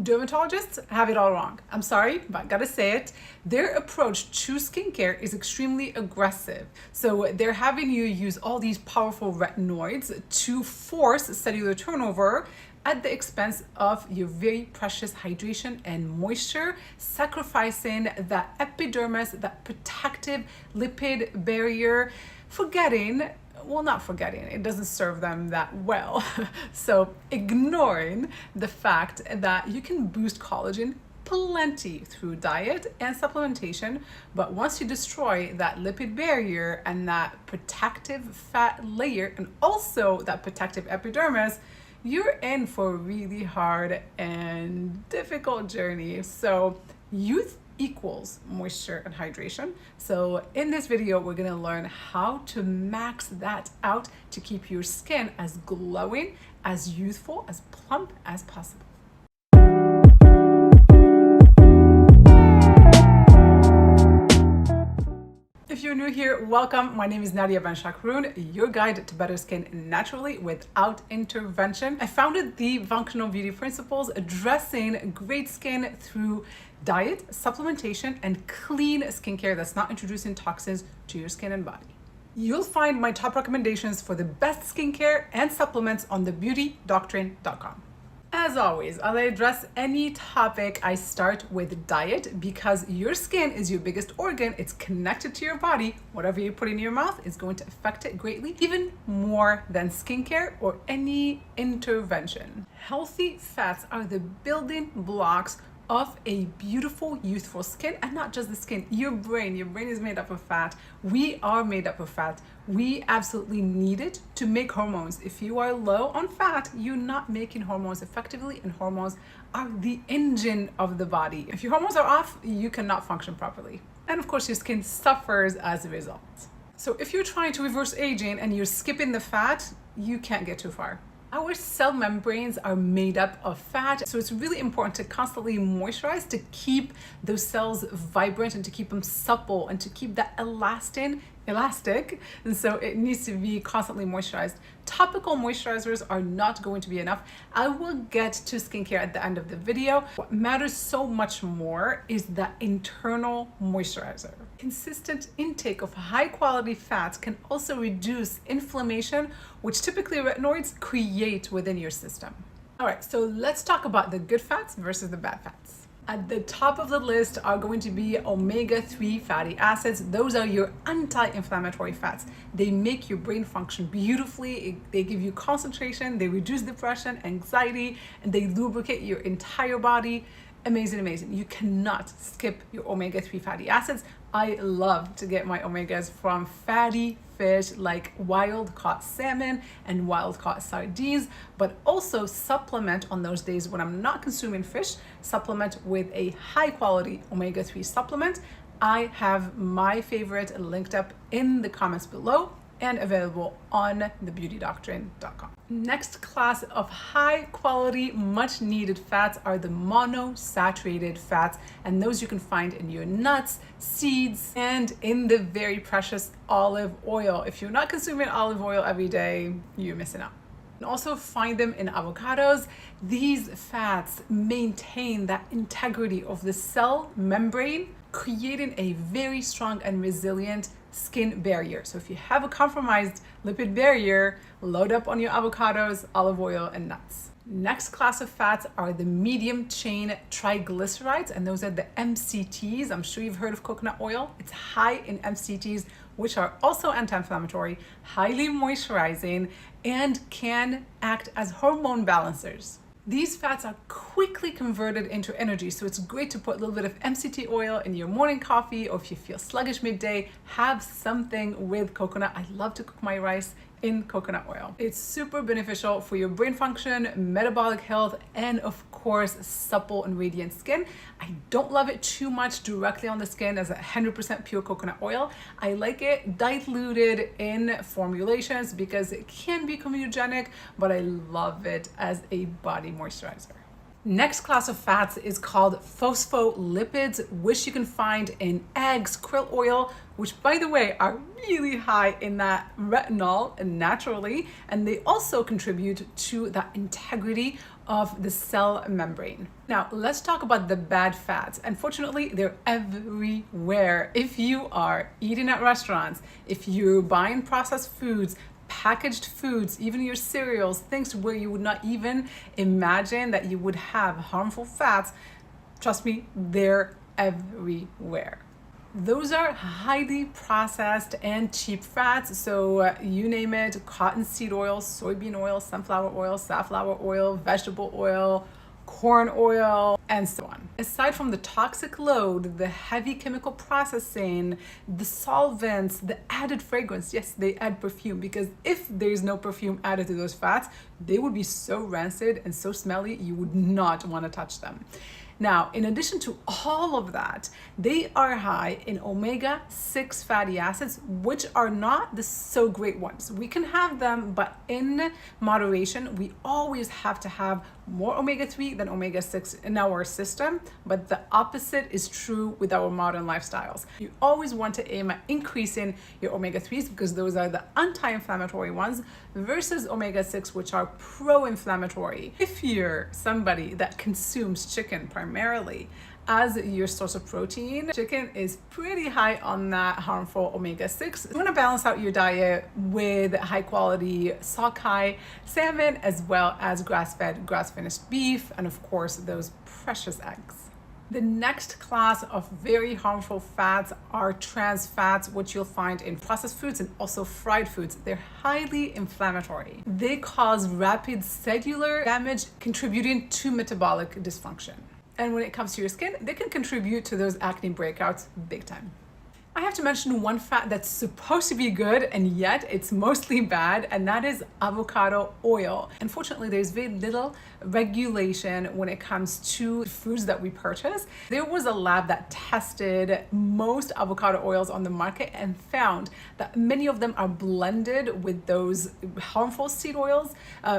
Dermatologists have it all wrong. I'm sorry, but I gotta say it. Their approach to skincare is extremely aggressive. So they're having you use all these powerful retinoids to force cellular turnover at the expense of your very precious hydration and moisture, sacrificing that epidermis, that protective lipid barrier, not forgetting, it doesn't serve them that well. So ignoring the fact that you can boost collagen plenty through diet and supplementation, but once you destroy that lipid barrier and that protective fat layer and also that protective epidermis, you're in for a really hard and difficult journey. So youth equals moisture and hydration. So in this video, we're gonna learn how to max that out to keep your skin as glowing, as youthful, as plump as possible. If you're new here, welcome. My name is Nadia Benchakroun, your guide to better skin naturally without intervention. I founded the Functional Beauty Principles, addressing great skin through diet, supplementation, and clean skincare that's not introducing toxins to your skin and body. You'll find my top recommendations for the best skincare and supplements on thebeautydoctrine.com. As always, as I address any topic, I start with diet because your skin is your biggest organ. It's connected to your body. Whatever you put in your mouth is going to affect it greatly, even more than skincare or any intervention. Healthy fats are the building blocks of a beautiful, youthful skin, and not just the skin, your brain. Your brain is made up of fat. We are made up of fat. We absolutely need it to make hormones. If you are low on fat, you're not making hormones effectively, and hormones are the engine of the body. If your hormones are off, you cannot function properly. And of course, your skin suffers as a result. So if you're trying to reverse aging and you're skipping the fat, you can't get too far. Our cell membranes are made up of fat, so it's really important to constantly moisturize to keep those cells vibrant and to keep them supple and to keep that elastic, and so it needs to be constantly moisturized. Topical moisturizers are not going to be enough. I will get to skincare at the end of the video. What matters so much more is that internal moisturizer. Consistent intake of high quality fats can also reduce inflammation, which typically retinoids create within your system. All right, so let's talk about the good fats versus the bad fats. At the top of the list are going to be omega-3 fatty acids. Those are your anti-inflammatory fats. They make your brain function beautifully. They give you concentration, they reduce depression, anxiety, and they lubricate your entire body. Amazing, amazing. You cannot skip your omega-3 fatty acids. I love to get my omegas from fatty fish like wild caught salmon and wild caught sardines, but also supplement on those days when I'm not consuming fish, supplement with a high quality omega-3 supplement. I have my favorite linked up in the comments below and available on thebeautydoctrine.com. Next class of high quality, much needed fats are the monosaturated fats, and those you can find in your nuts, seeds, and in the very precious olive oil. If you're not consuming olive oil every day, you're missing out. You can also find them in avocados. These fats maintain that integrity of the cell membrane, creating a very strong and resilient skin barrier. So if you have a compromised lipid barrier, load up on your avocados, olive oil, and nuts. Next class of fats are the medium chain triglycerides, and those are the MCTs. I'm sure you've heard of coconut oil. It's high in MCTs, which are also anti-inflammatory, highly moisturizing, and can act as hormone balancers. These fats are quickly converted into energy, so it's great to put a little bit of MCT oil in your morning coffee, or if you feel sluggish midday, have something with coconut. I love to cook my rice in coconut oil. It's super beneficial for your brain function, metabolic health, and of course, supple and radiant skin. I don't love it too much directly on the skin as 100% pure coconut oil. I like it diluted in formulations because it can be comedogenic, but I love it as a body moisturizer. Next class of fats is called phospholipids, which you can find in eggs, krill oil, which by the way are really high in that retinol naturally, and they also contribute to that integrity of the cell membrane. Now, let's talk about the bad fats. Unfortunately, they're everywhere. If you are eating at restaurants, if you're buying processed foods, packaged foods, even your cereals, things where you would not even imagine that you would have harmful fats, trust me, they're everywhere. Those are highly processed and cheap fats. So you name it, cottonseed oil, soybean oil, sunflower oil, safflower oil, vegetable oil, corn oil, and so on. Aside from the toxic load, the heavy chemical processing, the solvents, the added fragrance, yes, they add perfume, because if there's no perfume added to those fats, they would be so rancid and so smelly, you would not want to touch them. Now, in addition to all of that, they are high in omega-6 fatty acids, which are not the so great ones. We can have them, but in moderation. We always have to have more omega-3 than omega-6 in our system, but the opposite is true with our modern lifestyles. You always want to aim at increasing your omega-3s because those are the anti-inflammatory ones versus omega-6, which are pro-inflammatory. If you're somebody that consumes chicken primarily as your source of protein, chicken is pretty high on that harmful omega-6. You want to balance out your diet with high quality sockeye salmon, as well as grass-fed, grass-finished beef, and of course those precious eggs. The next class of very harmful fats are trans fats, which you'll find in processed foods and also fried foods. They're highly inflammatory. They cause rapid cellular damage, contributing to metabolic dysfunction. And when it comes to your skin, they can contribute to those acne breakouts big time. I have to mention one fat that's supposed to be good and yet it's mostly bad, and that is avocado oil. Unfortunately, there's very little regulation when it comes to foods that we purchase. There was a lab that tested most avocado oils on the market and found that many of them are blended with those harmful seed oils.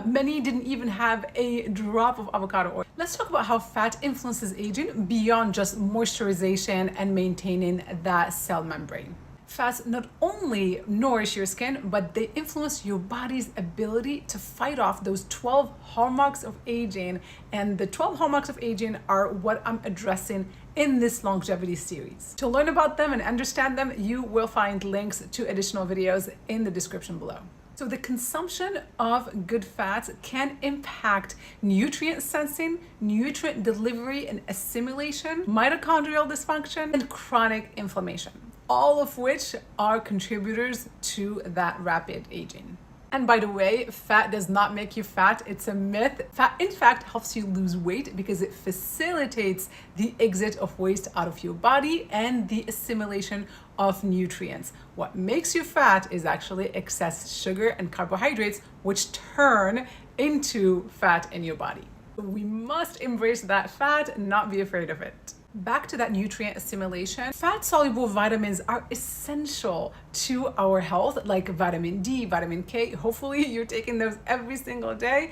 Many didn't even have a drop of avocado oil. Let's talk about how fat influences aging beyond just moisturization and maintaining that cell membrane. Fats not only nourish your skin, but they influence your body's ability to fight off those 12 hallmarks of aging. And the 12 hallmarks of aging are what I'm addressing in this longevity series. To learn about them and understand them, you will find links to additional videos in the description below. So the consumption of good fats can impact nutrient sensing, nutrient delivery and assimilation, mitochondrial dysfunction, and chronic inflammation, all of which are contributors to that rapid aging. And by the way, fat does not make you fat. It's a myth. Fat, in fact, helps you lose weight because it facilitates the exit of waste out of your body and the assimilation of nutrients. What makes you fat is actually excess sugar and carbohydrates, which turn into fat in your body. We must embrace that fat and not be afraid of it. Back to that nutrient assimilation, fat-soluble vitamins are essential to our health, like vitamin D, vitamin K. Hopefully you're taking those every single day.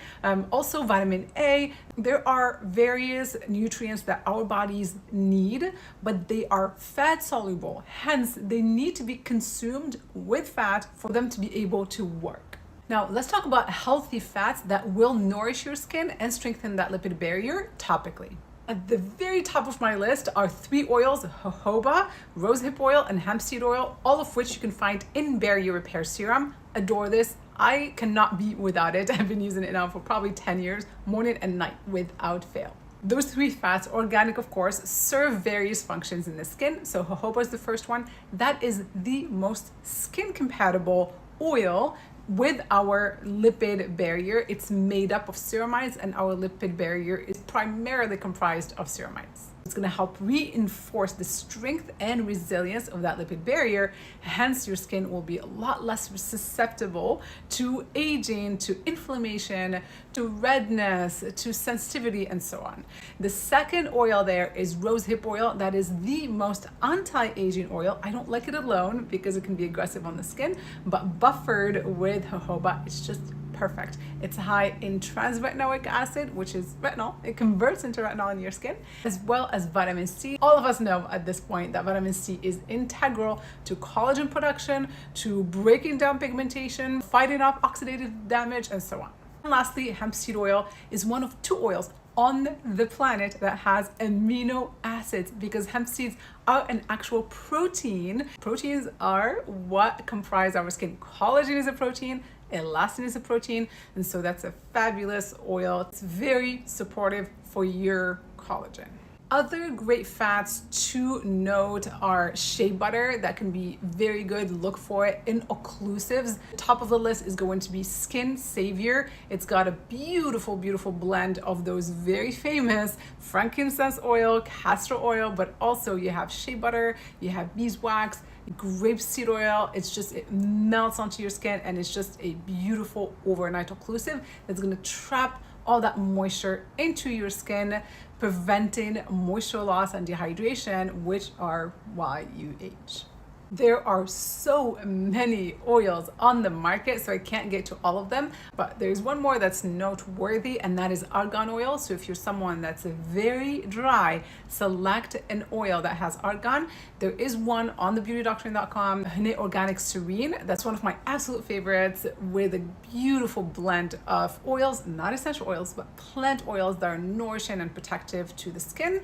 Also vitamin A. There are various nutrients that our bodies need, but they are fat-soluble. Hence, they need to be consumed with fat for them to be able to work. Now, let's talk about healthy fats that will nourish your skin and strengthen that lipid barrier topically. At the very top of my list are 3 oils: jojoba, rosehip oil, and hemp seed oil, all of which you can find in Barrier Repair Serum. Adore this. I cannot be without it. I've been using it now for probably 10 years, morning and night, without fail. Those 3 fats, organic of course, serve various functions in the skin. So jojoba is the first one. That is the most skin compatible oil with our lipid barrier. It's made up of ceramides, and our lipid barrier is primarily comprised of ceramides. It's going to help reinforce the strength and resilience of that lipid barrier. Hence, your skin will be a lot less susceptible to aging, to inflammation, to redness, to sensitivity, and so on. The second oil there is rosehip oil. That is the most anti-aging oil. I don't like it alone because it can be aggressive on the skin, but buffered with jojoba, it's just perfect. It's high in trans-retinoic acid, which is retinol. It converts into retinol in your skin, as well as vitamin C. All of us know at this point that vitamin C is integral to collagen production, to breaking down pigmentation, fighting off oxidative damage, and so on. And lastly, hemp seed oil is one of 2 oils on the planet that has amino acids, because hemp seeds are an actual protein. Proteins are what comprise our skin. Collagen is a protein, elastin is a protein, and so that's a fabulous oil. It's very supportive for your collagen. Other great fats to note are shea butter. That can be very good. Look for it in occlusives. Top of the list is going to be Skin Savior. It's got a beautiful, beautiful blend of those very famous frankincense oil, castor oil, but also you have shea butter, you have beeswax, grapeseed oil. It melts onto your skin, and it's just a beautiful overnight occlusive that's going to trap all that moisture into your skin, preventing moisture loss and dehydration, which are why you age. There are so many oils on the market, so I can't get to all of them, but there's one more that's noteworthy, and that is argan oil. So if you're someone that's very dry, select an oil that has argan. There is one on thebeautydoctrine.com, Honey Organic Serene. That's one of my absolute favorites, with a beautiful blend of oils, not essential oils, but plant oils that are nourishing and protective to the skin.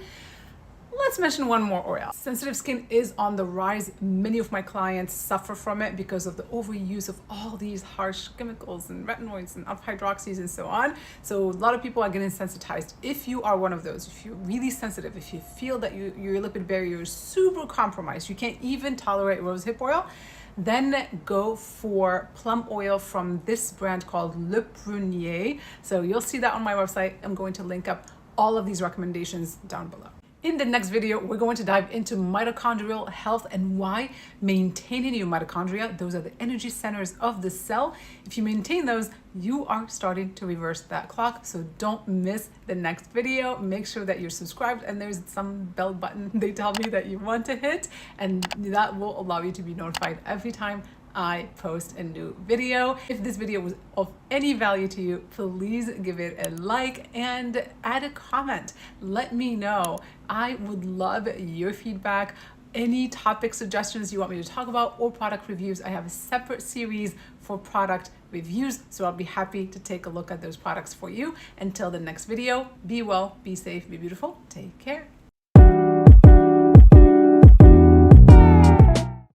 Let's mention one more oil. Sensitive skin is on the rise. Many of my clients suffer from it because of the overuse of all these harsh chemicals and retinoids and alpha hydroxys and so on. So a lot of people are getting sensitized. If you are one of those, if you're really sensitive, if you feel that your lipid barrier is super compromised, you can't even tolerate rosehip oil, then go for plum oil from this brand called Le Prunier. So you'll see that on my website. I'm going to link up all of these recommendations down below. In the next video, we're going to dive into mitochondrial health and why maintaining your mitochondria, those are the energy centers of the cell. If you maintain those, you are starting to reverse that clock. So don't miss the next video. Make sure that you're subscribed, and there's some bell button they tell me that you want to hit, and that will allow you to be notified every time I post a new video. If this video was of any value to you, please give it a like and add a comment. Let me know. I would love your feedback. Any topic suggestions you want me to talk about, or product reviews. I have a separate series for product reviews, so I'll be happy to take a look at those products for you. Until the next video, be well, be safe, be beautiful. Take care.